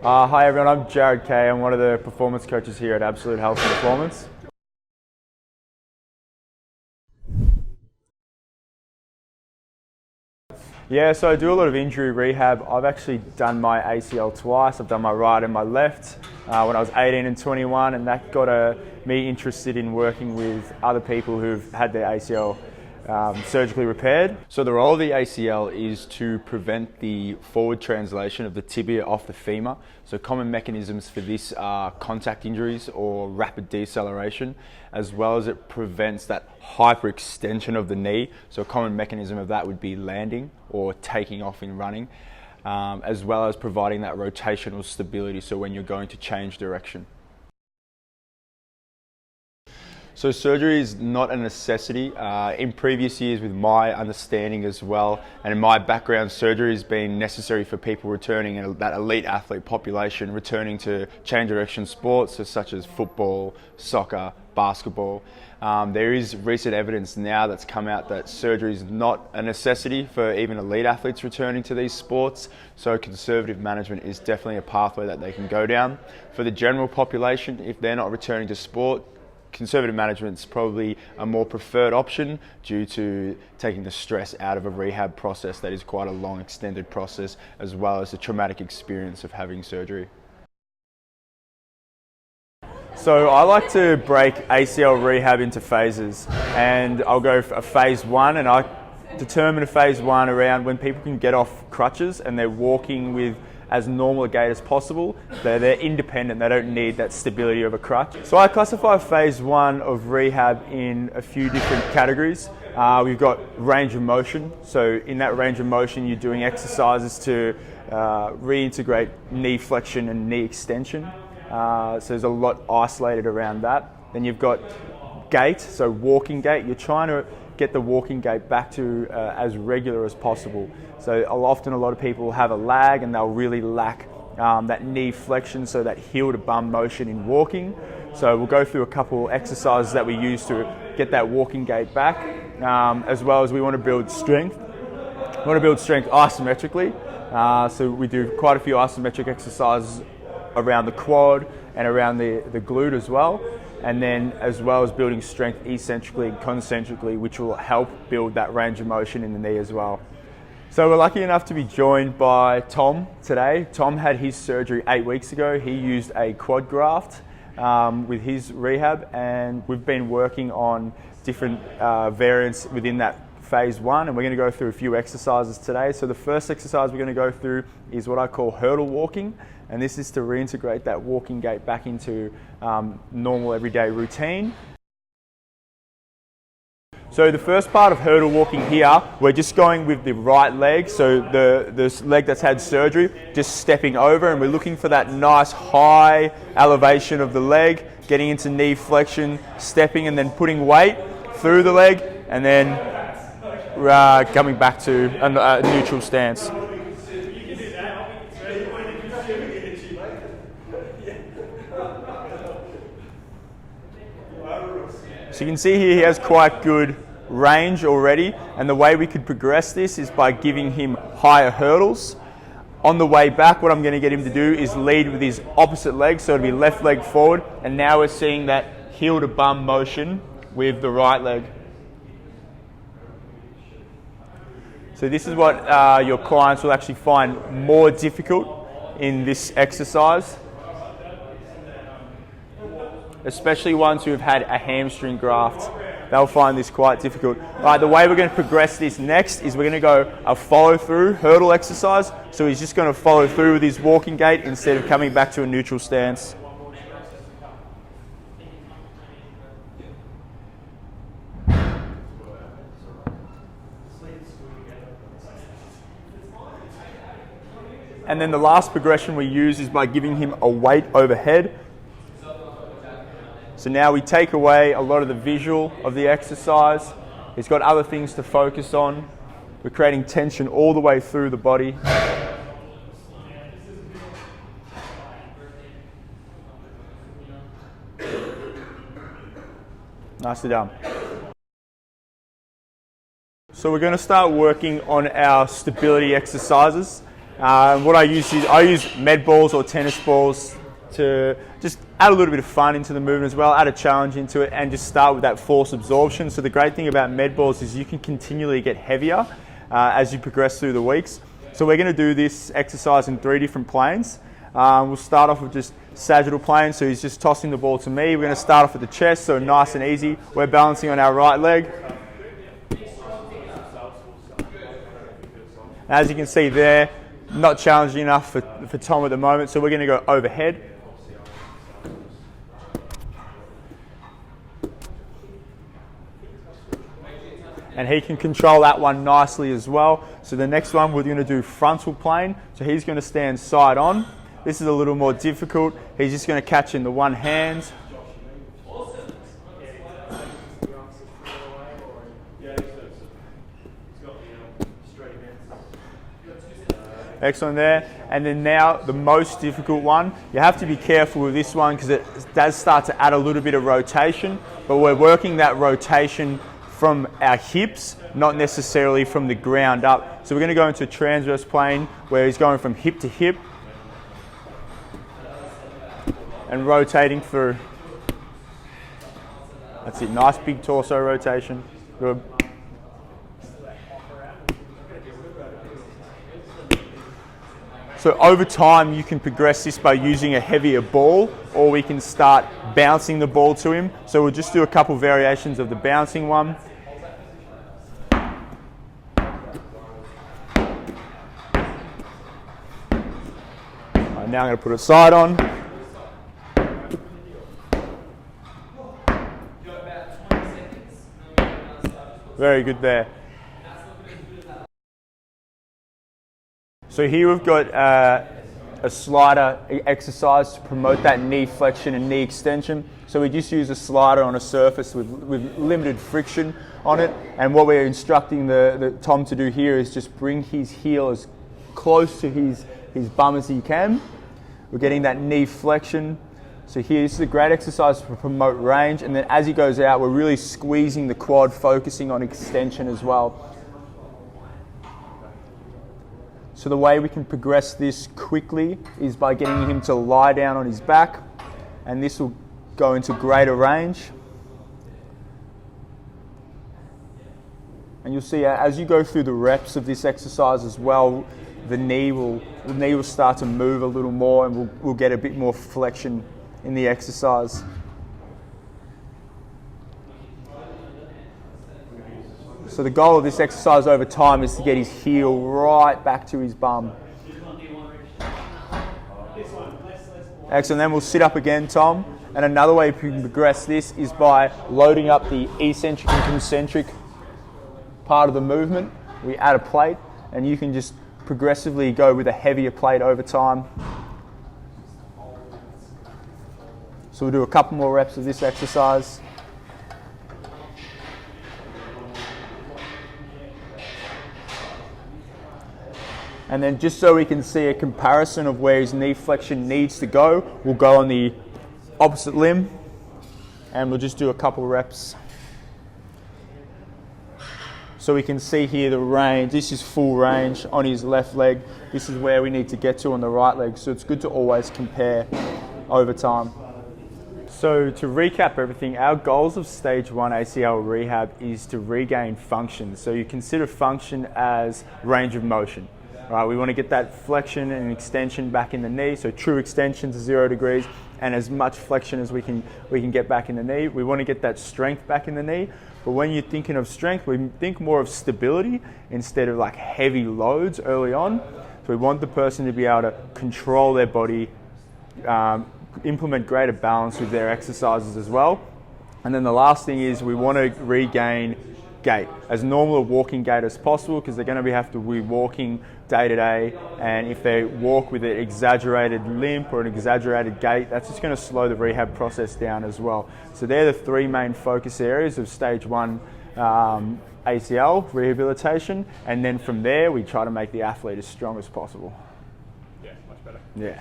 Hi everyone, I'm Jarrad Kay. I'm one of the performance coaches here at Absolute Health and Performance. Yeah, so I do a lot of injury rehab. I've actually done my ACL twice. I've done my right and my left when I was 18 and 21, and that got me interested in working with other people who've had their ACL surgically repaired. So the role of the ACL is to prevent the forward translation of the tibia off the femur. So common mechanisms for this are contact injuries or rapid deceleration, as well as it prevents that hyperextension of the knee. So a common mechanism of that would be landing or taking off in running, as well as providing that rotational stability, so when you're going to change direction. So surgery is not a necessity. In previous years, with my understanding as well, and in my background, surgery has been necessary for people returning, and that elite athlete population returning to change direction sports such as football, soccer, basketball. There is recent evidence now that's come out that surgery is not a necessity for even elite athletes returning to these sports. So conservative management is definitely a pathway that they can go down. For the general population, if they're not returning to sport, conservative management is probably a more preferred option due to taking the stress out of a rehab process that is quite a long, extended process, as well as the traumatic experience of having surgery. So I like to break ACL rehab into phases, and I'll go for a phase one, and I determine a phase one around when people can get off crutches and they're walking with as normal a gait as possible. They're independent, they don't need that stability of a crutch. So I classify phase one of rehab in a few different categories. We've got range of motion. So in that range of motion, you're doing exercises to reintegrate knee flexion and knee extension. So there's a lot isolated around that. Then you've got gait, so walking gait. You're trying to get the walking gait back to as regular as possible. So often a lot of people have a lag and they'll really lack that knee flexion, so that heel to bum motion in walking. So we'll go through a couple exercises that we use to get that walking gait back, as well as we want to build strength. We want to build strength isometrically. So we do quite a few isometric exercises around the quad and around the glute as well. And then as well as building strength eccentrically and concentrically, which will help build that range of motion in the knee as well. So we're lucky enough to be joined by Tom today. Tom had his surgery 8 weeks ago. He used a quad graft with his rehab, and we've been working on different variants within that phase one, and we're going to go through a few exercises today. So the first exercise we're going to go through is what I call hurdle walking, and this is to reintegrate that walking gait back into normal everyday routine. So the first part of hurdle walking here, we're just going with the right leg, so the leg that's had surgery, just stepping over, and we're looking for that nice high elevation of the leg, getting into knee flexion, stepping and then putting weight through the leg, and then coming back to a neutral stance. So you can see here he has quite good range already, and the way we could progress this is by giving him higher hurdles. On the way back, what I'm going to get him to do is lead with his opposite leg, so it'll be left leg forward, and now we're seeing that heel to bum motion with the right leg. So this is what your clients will actually find more difficult in this exercise, especially ones who have had a hamstring graft. They'll find this quite difficult. Right, the way we're going to progress this next is we're going to go a follow through hurdle exercise. So he's just going to follow through with his walking gait instead of coming back to a neutral stance. And then the last progression we use is by giving him a weight overhead. So now we take away a lot of the visual of the exercise. He's got other things to focus on. We're creating tension all the way through the body. Nicely done. So we're going to start working on our stability exercises. What I use is I use med balls or tennis balls to just add a little bit of fun into the movement as well, add a challenge into it, and just start with that force absorption. So the great thing about med balls is you can continually get heavier as you progress through the weeks. So we're going to do this exercise in 3 different planes. We'll start off with just sagittal plane, so he's just tossing the ball to me. We're going to start off at the chest, so nice and easy. We're balancing on our right leg. As you can see there, not challenging enough for Tom at the moment, so we're going to go overhead. And he can control that one nicely as well. So the next one we're going to do frontal plane. So he's going to stand side on. This is a little more difficult. He's just going to catch in the one hand. Excellent there. And then now the most difficult one. You have to be careful with this one because it does start to add a little bit of rotation, but we're working that rotation from our hips, not necessarily from the ground up. So we're going to go into a transverse plane where he's going from hip to hip and rotating through. That's it, nice big torso rotation. Good. So over time you can progress this by using a heavier ball, or we can start bouncing the ball to him. So we'll just do a couple variations of the bouncing one. Now I'm going to put a side on. Very good there. So here we've got a slider exercise to promote that knee flexion and knee extension. So we just use a slider on a surface with limited friction on it. And what we're instructing the Tom to do here is just bring his heel as close to his bum as he can. We're getting that knee flexion. So here, this is a great exercise to promote range. And then as he goes out, we're really squeezing the quad, focusing on extension as well. So the way we can progress this quickly is by getting him to lie down on his back, and this will go into greater range. And you'll see as you go through the reps of this exercise as well, the knee will start to move a little more, and we'll get a bit more flexion in the exercise. So the goal of this exercise over time is to get his heel right back to his bum. Excellent, then we'll sit up again, Tom. And another way we can progress this is by loading up the eccentric and concentric part of the movement. We add a plate, and you can just progressively go with a heavier plate over time. So we'll do a couple more reps of this exercise. And then just so we can see a comparison of where his knee flexion needs to go, we'll go on the opposite limb and we'll just do a couple reps. So we can see here the range. This is full range on his left leg. This is where we need to get to on the right leg. So it's good to always compare over time. So to recap everything, our goals of stage 1 ACL rehab is to regain function. So you consider function as range of motion. Right, we want to get that flexion and extension back in the knee, so true extension to 0 degrees and as much flexion as we can get back in the knee. We want to get that strength back in the knee, but when you're thinking of strength, we think more of stability instead of like heavy loads early on. So we want the person to be able to control their body, implement greater balance with their exercises as well. And then the last thing is we want to regain gait, as normal a walking gait as possible, because they're going to have to be walking day to day, and if they walk with an exaggerated limp or an exaggerated gait, that's just going to slow the rehab process down as well. So they're the 3 main focus areas of stage 1 ACL rehabilitation, and then from there we try to make the athlete as strong as possible. Yeah, much better. Yeah.